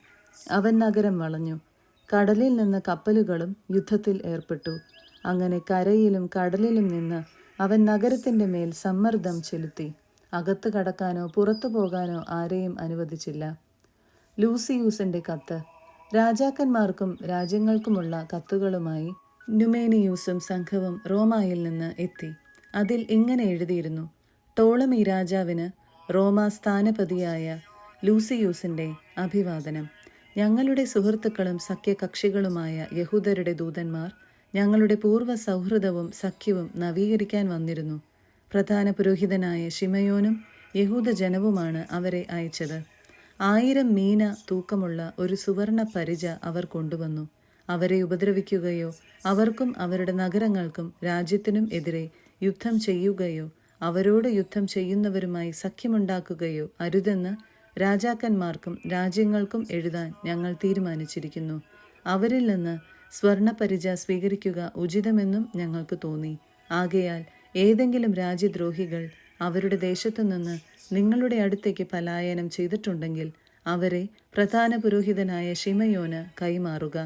അവൻ നഗരം വളഞ്ഞു. കടലിൽ നിന്ന് കപ്പലുകളും യുദ്ധത്തിൽ ഏർപ്പെട്ടു. അങ്ങനെ കരയിലും കടലിലും നിന്ന് അവൻ നഗരത്തിൻ്റെ മേൽ സമ്മർദ്ദം ചെലുത്തി. അകത്ത് കടക്കാനോ പുറത്തു പോകാനോ ആരെയും അനുവദിച്ചില്ല. ലൂസിയൂസിൻ്റെ കത്ത്. രാജാക്കന്മാർക്കും രാജ്യങ്ങൾക്കുമുള്ള കത്തുകളുമായി നുമേനിയൂസും സംഘവും റോമായിൽ നിന്ന് എത്തി. അതിൽ ഇങ്ങനെ എഴുതിയിരുന്നു: ടോളമി രാജാവിന് റോമാ സ്ഥാനപതിയായ ലൂസിയൂസിൻ്റെ അഭിവാദനം. ഞങ്ങളുടെ സുഹൃത്തുക്കളും സഖ്യകക്ഷികളുമായ യഹൂദരുടെ ദൂതന്മാർ ഞങ്ങളുടെ പൂർവ്വ സൗഹൃദവും സഖ്യവും നവീകരിക്കാൻ വന്നിരുന്നു. പ്രധാന പുരോഹിതനായ ശിമയോനും യഹൂദജനവുമാണ് അവരെ അയച്ചത്. 1000 മീന തൂക്കമുള്ള ഒരു സുവർണ പരിച അവർ കൊണ്ടുവന്നു. അവരെ ഉപദ്രവിക്കുകയോ അവർക്കും അവരുടെ നഗരങ്ങൾക്കും രാജ്യത്തിനും എതിരെ യുദ്ധം ചെയ്യുകയോ അവരോട് യുദ്ധം ചെയ്യുന്നവരുമായി സഖ്യമുണ്ടാക്കുകയോ അരുതെന്ന് രാജാക്കന്മാർക്കും രാജ്യങ്ങൾക്കും എഴുതാൻ ഞങ്ങൾ തീരുമാനിച്ചിരിക്കുന്നു. അവരിൽ നിന്ന് സ്വർണപരിച സ്വീകരിക്കുക ഉചിതമെന്നും ഞങ്ങൾക്ക് തോന്നി. ആകയാൽ ഏതെങ്കിലും രാജ്യദ്രോഹികൾ അവരുടെ ദേശത്തു നിന്ന് നിങ്ങളുടെ അടുത്തേക്ക് പലായനം ചെയ്തിട്ടുണ്ടെങ്കിൽ അവരെ പ്രധാന പുരോഹിതനായ ശിമയോന് കൈമാറുക.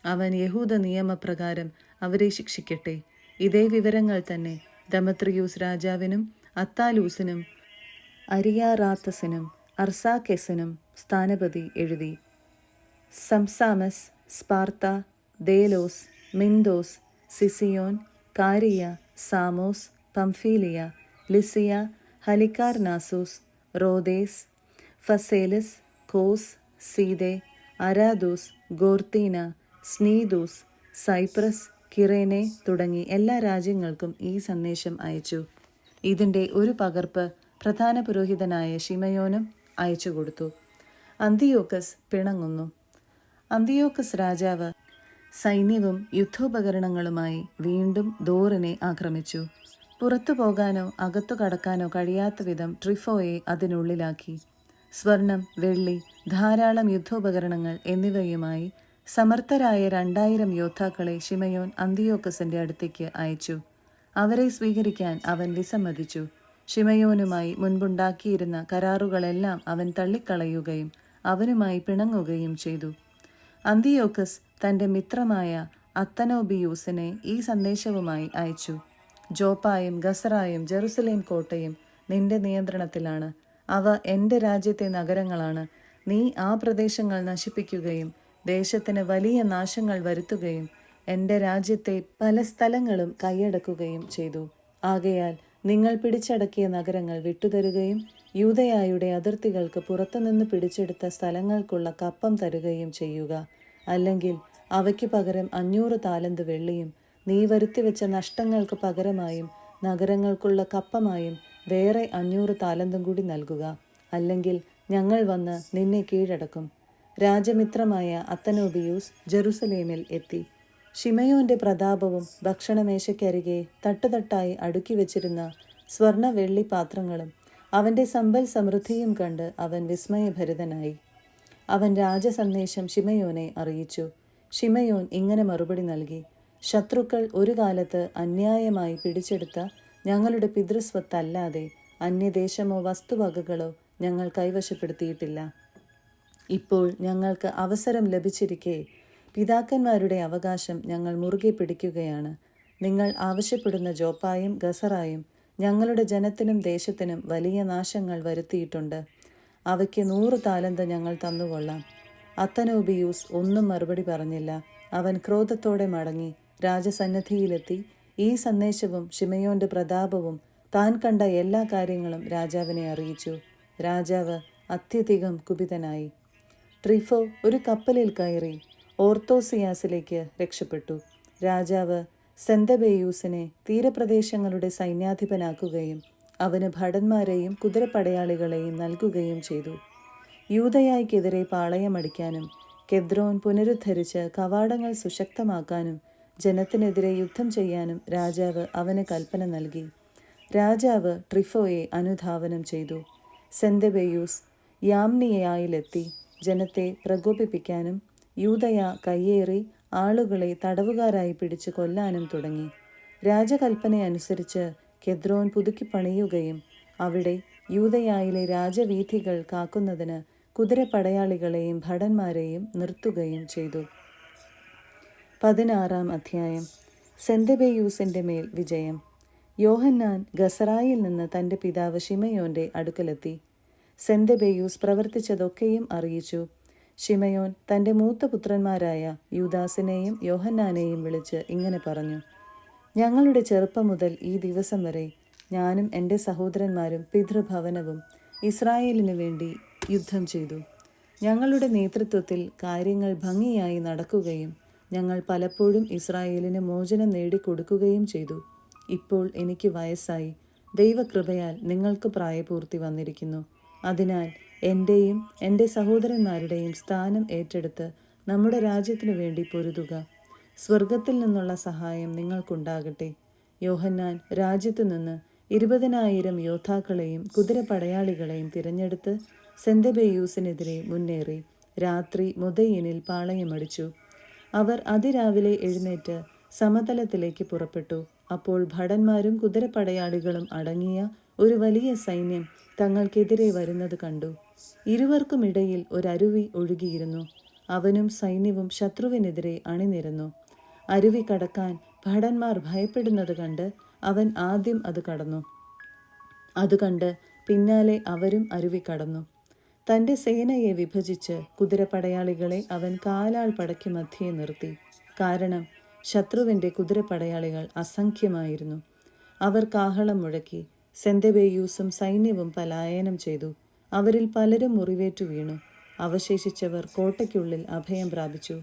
അവൻ യഹൂദ നിയമപ്രകാരം അവരെ ശിക്ഷിക്കട്ടെ. ഇതേ വിവരങ്ങൾ തന്നെ ദമത്രിയൂസ് രാജാവിനും അത്താലൂസിനും അരിയാറാത്തസിനും അർസാക്കെസിനും സ്ഥാനപതി എഴുതി. സംസാമസ്, Sparta, ദേലോസ്, മിന്തോസ്, സിസിയോൻ, കാരിയ, Samos, പംഫീലിയ, Lisiya, ഹലിക്കാർനാസൂസ്, റോദേസ്, ഫസേലിസ്, cos, സീദെ, അരാദൂസ്, ഗോർത്തീന, സ്നീദൂസ്, Cyprus, കിറേനെ തുടങ്ങി എല്ലാ രാജ്യങ്ങൾക്കും ഈ സന്ദേശം അയച്ചു. ഇതിൻ്റെ ഒരു പകർപ്പ് പ്രധാന പുരോഹിതനായ ശിമയോനും അയച്ചു കൊടുത്തു. അന്തിയോക്കസ് പിണങ്ങുന്നു. അന്തിയോക്കസ് രാജാവ് സൈന്യവും യുദ്ധോപകരണങ്ങളുമായി വീണ്ടും ദോറിനെ ആക്രമിച്ചു. പുറത്തു പോകാനോ അകത്തു കടക്കാനോ കഴിയാത്ത വിധം ട്രിഫോയെ അതിനുള്ളിലാക്കി. സ്വർണം, വെള്ളി, ധാരാളം യുദ്ധോപകരണങ്ങൾ എന്നിവയുമായി സമർത്ഥരായ 2000 യോദ്ധാക്കളെ ശിമയോൻ അന്തിയോക്കസിന്റെ അടുത്തേക്ക് അയച്ചു. അവരെ സ്വീകരിക്കാൻ അവൻ വിസമ്മതിച്ചു. ശിമയോനുമായി മുൻപുണ്ടാക്കിയിരുന്ന കരാറുകളെല്ലാം അവൻ തള്ളിക്കളയുകയും അവനുമായി പിണങ്ങുകയും ചെയ്തു. അന്തിയോക്കസ് തൻ്റെ മിത്രമായ അത്തനോബിയൂസിനെ ഈ സന്ദേശവുമായി അയച്ചു: ജോപ്പായും ഗസറായും ജെറുസലേം കോട്ടയും നിന്റെ നിയന്ത്രണത്തിലാണ്. അവ എൻ്റെ രാജ്യത്തെ നഗരങ്ങളാണ്. നീ ആ പ്രദേശങ്ങൾ നശിപ്പിക്കുകയും ദേശത്തിന് വലിയ നാശങ്ങൾ വരുത്തുകയും എൻ്റെ രാജ്യത്തെ പല സ്ഥലങ്ങളും കൈയടക്കുകയും ചെയ്തു. ആകയാൽ നിങ്ങൾ പിടിച്ചടക്കിയ നഗരങ്ങൾ വിട്ടുതരുകയും യൂദയായുടെ അതിർത്തികൾക്ക് പുറത്തുനിന്ന് പിടിച്ചെടുത്ത സ്ഥലങ്ങൾക്കുള്ള കപ്പം തരുകയും ചെയ്യുക. അല്ലെങ്കിൽ അവയ്ക്ക് പകരം 500 താലന്ത് വെള്ളിയും നീ വരുത്തിവെച്ച നഷ്ടങ്ങൾക്ക് പകരമായും നഗരങ്ങൾക്കുള്ള കപ്പമായും വേറെ 500 താലന്തും കൂടി നൽകുക. അല്ലെങ്കിൽ ഞങ്ങൾ വന്ന് നിന്നെ കീഴടക്കും. രാജമിത്രമായ അത്തനോബിയൂസ് ജെറുസലേമിൽ എത്തി. ശിമയോന്റെ പ്രതാപവും ഭക്ഷണമേശയ്ക്കരികെ തട്ടുതട്ടായി അടുക്കി വെച്ചിരുന്ന സ്വർണ വെള്ളി പാത്രങ്ങളും അവൻ്റെ സമ്പൽ സമൃദ്ധിയും കണ്ട് അവൻ വിസ്മയഭരിതനായി. അവൻ രാജസന്ദേശം ശിമയോനെ അറിയിച്ചു. ശിമയോൻ ഇങ്ങനെ മറുപടി നൽകി: ശത്രുക്കൾ ഒരു കാലത്ത് അന്യായമായി പിടിച്ചെടുത്ത ഞങ്ങളുടെ പിതൃസ്വത്തല്ലാതെ അന്യദേശമോ വസ്തുവകകളോ ഞങ്ങൾ കൈവശപ്പെടുത്തിയിട്ടില്ല. ഇപ്പോൾ ഞങ്ങൾക്ക് അവസരം ലഭിച്ചിരിക്കെ പിതാക്കന്മാരുടെ അവകാശം ഞങ്ങൾ മുറുകെ പിടിക്കുകയാണ്. നിങ്ങൾ ആവശ്യപ്പെടുന്ന ജോപ്പായും ഗസറായും ഞങ്ങളുടെ ജനത്തിനും ദേശത്തിനും വലിയ നാശങ്ങൾ വരുത്തിയിട്ടുണ്ട്. അവയ്ക്ക് 100 താലന്ത് ഞങ്ങൾ തന്നുകൊള്ളാം. അത്തനോബിയൂസ് ഒന്നും മറുപടി പറഞ്ഞില്ല. അവൻ ക്രോധത്തോടെ മടങ്ങി രാജസന്നിധിയിലെത്തി ഈ സന്ദേശവും ശിമയോന്റെ പ്രതാപവും താൻ കണ്ട എല്ലാ കാര്യങ്ങളും രാജാവിനെ അറിയിച്ചു. രാജാവ് അത്യധികം കുപിതനായി. ട്രിഫോ ഒരു കപ്പലിൽ കയറി ഓർത്തോസിയാസിലേക്ക് രക്ഷപ്പെട്ടു. രാജാവ് സെന്തബേയൂസിനെ തീരപ്രദേശങ്ങളുടെ സൈന്യാധിപനാക്കുകയും അവന് ഭടന്മാരെയും കുതിരപ്പടയാളികളെയും നൽകുകയും ചെയ്തു. യൂദയായ്ക്കെതിരെ പാളയമടിക്കാനും കെദ്രോൻ പുനരുദ്ധരിച്ച് കവാടങ്ങൾ സുശക്തമാക്കാനും ജനത്തിനെതിരെ യുദ്ധം ചെയ്യാനും രാജാവ് അവന് കൽപ്പന നൽകി. രാജാവ് ട്രിഫോയെ അനുധാവനം ചെയ്തു. സെന്തബെയൂസ് യാമ്നിയയിലെത്തി ജനത്തെ പ്രകോപിപ്പിക്കാനും യൂദയ കയ്യേറി ആളുകളെ തടവുകാരായി പിടിച്ചു കൊല്ലാനും തുടങ്ങി. രാജകൽപ്പനയനുസരിച്ച് കെദ്രോൻ പുതുക്കി പണിയുകയും അവിടെ യൂദയായിലെ രാജവീഥികൾ കാക്കുന്നതിന് കുതിരപ്പടയാളികളെയും ഭടന്മാരെയും നിർത്തുകയും ചെയ്തു. 16-ാം അധ്യായം. സെന്തബെയൂസിന്റെ മേൽ വിജയം. യോഹന്നാൻ ഗസറായിൽ നിന്ന് തന്റെ പിതാവ് ശിമയോന്റെ അടുക്കലെത്തി. സെന്തബെയൂസ് പ്രവർത്തിച്ചതൊക്കെയും അറിയിച്ചു. ശിമയോൻ തന്റെ മൂത്ത പുത്രന്മാരായ യൂദാസിനെയും യോഹന്നാനെയും വിളിച്ച് ഇങ്ങനെ പറഞ്ഞു: ഞങ്ങളുടെ ചെറുപ്പം മുതൽ ഈ ദിവസം വരെ ഞാനും എൻ്റെ സഹോദരന്മാരും പിതൃഭവനവും ഇസ്രായേലിനു വേണ്ടി യുദ്ധം ചെയ്തു. ഞങ്ങളുടെ നേതൃത്വത്തിൽ കാര്യങ്ങൾ ഭംഗിയായി നടക്കുകയും ഞങ്ങൾ പലപ്പോഴും ഇസ്രായേലിന് മോചനം നേടിക്കൊടുക്കുകയും ചെയ്തു. ഇപ്പോൾ എനിക്ക് വയസ്സായി. ദൈവകൃപയാൽ നിങ്ങൾക്ക് പ്രായപൂർത്തി വന്നിരിക്കുന്നു. അതിനാൽ എൻ്റെയും എൻ്റെ സഹോദരന്മാരുടെയും സ്ഥാനം ഏറ്റെടുത്ത് നമ്മുടെ രാജ്യത്തിനു വേണ്ടി പൊരുതുക. സ്വർഗത്തിൽ നിന്നുള്ള സഹായം നിങ്ങൾക്കുണ്ടാകട്ടെ. യോഹന്നാൻ രാജ്യത്തു നിന്ന് 20,000 യോദ്ധാക്കളെയും കുതിരപ്പടയാളികളെയും തിരഞ്ഞെടുത്ത് സെന്തബെയൂസിനെതിരെ മുന്നേറി രാത്രി മുദയിനിൽ പാളയമടിച്ചു. അവർ അതിരാവിലെ എഴുന്നേറ്റ് സമതലത്തിലേക്ക് പുറപ്പെട്ടു. അപ്പോൾ ഭടന്മാരും കുതിരപ്പടയാളികളും അടങ്ങിയ ഒരു വലിയ സൈന്യം തങ്ങൾക്കെതിരെ വരുന്നത് കണ്ടു. ഇരുവർക്കുമിടയിൽ ഒരരുവി ഒഴുകിയിരുന്നു. അവനും സൈന്യവും ശത്രുവിനെതിരെ അണിനിരന്നു. അരുവി കടക്കാൻ ഭടന്മാർ ഭയപ്പെടുന്നത് കണ്ട് അവൻ ആദ്യം അത് കടന്നു. അത് കണ്ട് പിന്നാലെ അവരും അരുവി കടന്നു. തൻ്റെ സേനയെ വിഭജിച്ച് കുതിരപ്പടയാളികളെ അവൻ കാലാൾ പടയ്ക്ക് മധ്യേ നിർത്തി. കാരണം ശത്രുവിൻ്റെ കുതിരപ്പടയാളികൾ അസംഖ്യമായിരുന്നു. അവർ കാഹളം മുഴക്കി. സെന്തബെയൂസും സൈന്യവും പലായനം ചെയ്തു. അവരിൽ പലരും മുറിവേറ്റു വീണു. അവശേഷിച്ചവർ കോട്ടയ്ക്കുള്ളിൽ അഭയം പ്രാപിച്ചു.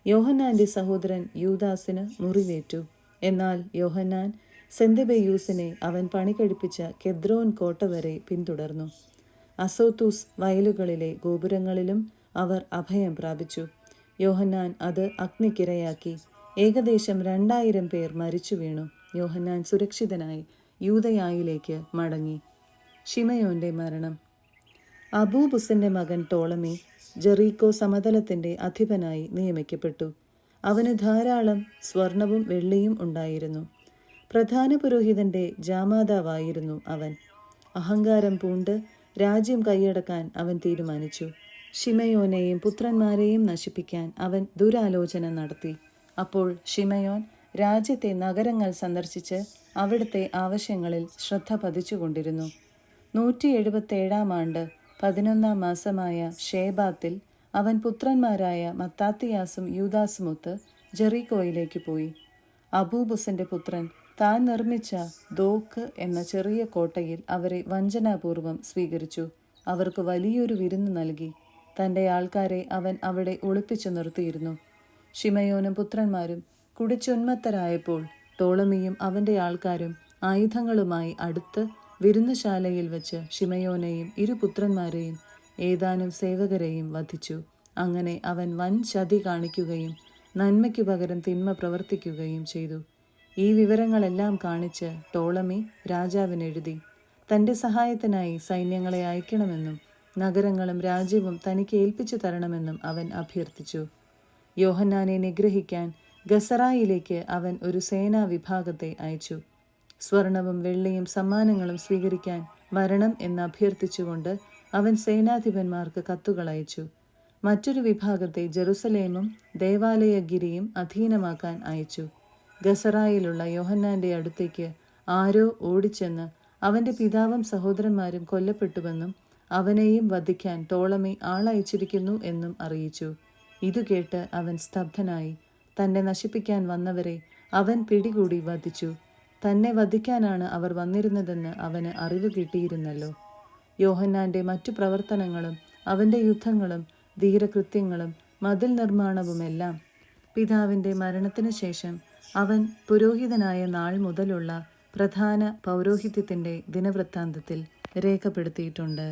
യോഹന്നാന്റെ സഹോദരൻ യൂദാസിന് മുറിവേറ്റു. എന്നാൽ യോഹന്നാൻ സെന്തബെയൂസിനെ അവൻ പണി കഴിപ്പിച്ച കെദ്രോൻ കോട്ട വരെ പിന്തുടർന്നു. അസോത്തൂസ് വയലുകളിലെ ഗോപുരങ്ങളിലും അവർ അഭയം പ്രാപിച്ചു. യോഹന്നാൻ അത് അഗ്നിക്കിരയാക്കി. ഏകദേശം 2000 പേർ മരിച്ചു വീണു. യോഹന്നാൻ സുരക്ഷിതനായി യൂദയായിലേക്ക് മടങ്ങി. ശിമയോന്റെ മരണം. അബൂബുസിന്റെ മകൻ ടോളമി ജെറീക്കോ സമതലത്തിന്റെ അധിപനായി നിയമിക്കപ്പെട്ടു. അവന് ധാരാളം സ്വർണവും വെള്ളിയും ഉണ്ടായിരുന്നു. പ്രധാന പുരോഹിതന്റെ ജാമാതാവായിരുന്നു അവൻ. അഹങ്കാരം പൂണ്ട് രാജ്യം കൈയടക്കാൻ അവൻ തീരുമാനിച്ചു. ശിമയോനെയും പുത്രന്മാരെയും നശിപ്പിക്കാൻ അവൻ ദുരാലോചന നടത്തി. അപ്പോൾ ശിമയോൻ രാജ്യത്തെ നഗരങ്ങൾ സന്ദർശിച്ച് അവിടുത്തെ ആവശ്യങ്ങളിൽ ശ്രദ്ധ പതിച്ചുകൊണ്ടിരുന്നു. 177-ാം ആണ്ട് 11-ാം മാസമായ ഷേബാത്തിൽ അവൻ പുത്രന്മാരായ മത്താത്തിയാസും യൂദാസുമൊത്ത് ജെറീക്കോയിലേക്ക് പോയി. അബൂബുസിന്റെ പുത്രൻ താൻ നിർമ്മിച്ച ദോക്ക് എന്ന ചെറിയ കോട്ടയിൽ അവരെ വഞ്ചനാപൂർവം സ്വീകരിച്ചു. അവർക്ക് വലിയൊരു വിരുന്ന് നൽകി. തൻ്റെ ആൾക്കാരെ അവൻ അവിടെ ഒളിപ്പിച്ചു നിർത്തിയിരുന്നു. ശിമയോനും പുത്രന്മാരും കുടിച്ചുന്മത്തരായപ്പോൾ ടോളമിയും അവൻ്റെ ആൾക്കാരും ആയുധങ്ങളുമായി അടുത്ത് വിരുന്നുശാലയിൽ വെച്ച് ശിമയോനെയും 2 പുത്രന്മാരെയും ഏതാനും സേവകരെയും വധിച്ചു. അങ്ങനെ അവൻ വൻ ചതി കാണിക്കുകയും നന്മയ്ക്കു പകരം തിന്മ പ്രവർത്തിക്കുകയും ചെയ്തു. ഈ വിവരങ്ങളെല്ലാം കാണിച്ച് ടോളമി രാജാവിനെഴുതി തൻ്റെ സഹായത്തിനായി സൈന്യങ്ങളെ അയക്കണമെന്നും നഗരങ്ങളും രാജ്യവും തനിക്ക് ഏൽപ്പിച്ചു തരണമെന്നും അവൻ അഭ്യർത്ഥിച്ചു. യോഹന്നാനെ നിഗ്രഹിക്കാൻ ഗസറായിലേക്ക് അവൻ ഒരു സേനാ വിഭാഗത്തെ അയച്ചു. സ്വർണവും വെള്ളിയും സമ്മാനങ്ങളും സ്വീകരിക്കാൻ വരണം എന്ന് അഭ്യർത്ഥിച്ചുകൊണ്ട് അവൻ സേനാധിപന്മാർക്ക് കത്തുകൾ അയച്ചു. മറ്റൊരു വിഭാഗത്തെ ജെറുസലേമും ദേവാലയഗിരിയും അധീനമാക്കാൻ അയച്ചു. ഗസറായിലുള്ള യോഹന്നാന്റെ അടുത്തേക്ക് ആരോ ഓടിച്ചെന്ന് അവൻ്റെ പിതാവും സഹോദരന്മാരും കൊല്ലപ്പെട്ടുവെന്നും അവനെയും വധിക്കാൻ ടോളമി ആളയച്ചിരിക്കുന്നു എന്നും അറിയിച്ചു. ഇതു കേട്ട് അവൻ സ്തബ്ധനായി. തന്നെ നശിപ്പിക്കാൻ വന്നവരെ അവൻ പിടികൂടി വധിച്ചു. തന്നെ വധിക്കാനാണ് അവർ വന്നിരുന്നതെന്ന് അവന് അറിവ് കിട്ടിയിരുന്നല്ലോ. യോഹന്നാന്റെ മറ്റു പ്രവർത്തനങ്ങളും അവൻ്റെ യുദ്ധങ്ങളും ധീരകൃത്യങ്ങളും മതിൽ നിർമ്മാണവുമെല്ലാം പിതാവിൻ്റെ മരണത്തിനു ശേഷം അവൻ പുരോഹിതനായ നാൾ മുതലുള്ള പ്രധാന പൗരോഹിത്യത്തിൻ്റെ ദിനവൃത്താന്തത്തിൽ രേഖപ്പെടുത്തിയിട്ടുണ്ട്.